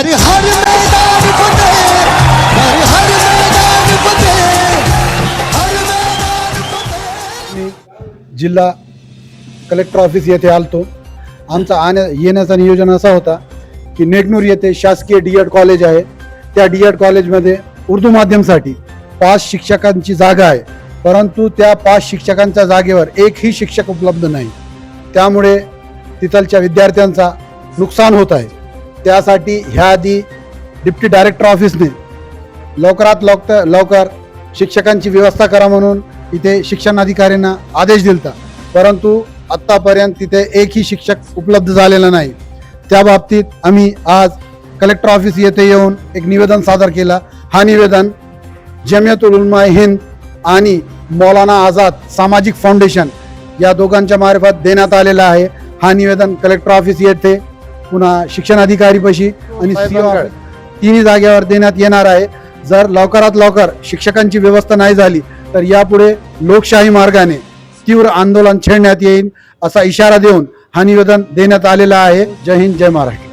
हर हर मैदान फतेह, हर हर मैदान फतेह, हर मैदान फतेह। मी जिल्हा कलेक्टर ऑफिस येथे आलतो. आमचा येण्याचा नियोजन असा होता की नेगनूर येथे शासकीय डी.एड. कॉलेज आहे. त्या डी.एड. कॉलेजमध्ये उर्दू माध्यमसाठी 5 शिक्षकांची जागा आहे, परंतु त्या 5 शिक्षकांच्या जागेवर एकही शिक्षक उपलब्ध नाही. त्यामुळे तिथलच्या विद्यार्थ्यांचा नुकसान होत आहे. त्यासाठी ह्याआधी डिप्टी डायरेक्टर ऑफिसने लवकरात लवकर शिक्षकांची व्यवस्था करा म्हणून इथे शिक्षण अधिकाऱ्यांना आदेश दिलता, परंतु आत्तापर्यंत तिथे एकही शिक्षक उपलब्ध झालेला नाही. त्या बाबतीत आम्ही आज कलेक्टर ऑफिस येथे येऊन एक निवेदन सादर केला. हा निवेदन जमियतुल उलमा हिंद आणि मौलाना आझाद सामाजिक फाउंडेशन या दोघांच्या मार्फत देण्यात आलेला आहे. हा निवेदन कलेक्टर ऑफिस येथे पुन्हा शिक्षण अधिकारीपाशी आणि तिन्ही जागेवर देण्यात येणार आहे. जर लवकरात लवकर शिक्षकांची व्यवस्था नाही झाली तर यापुढे लोकशाही मार्गाने तीव्र आंदोलन छेडण्यात येईल असा इशारा देऊन हा निवेदन देण्यात आलेला आहे. जय हिंद, जय महाराष्ट्र.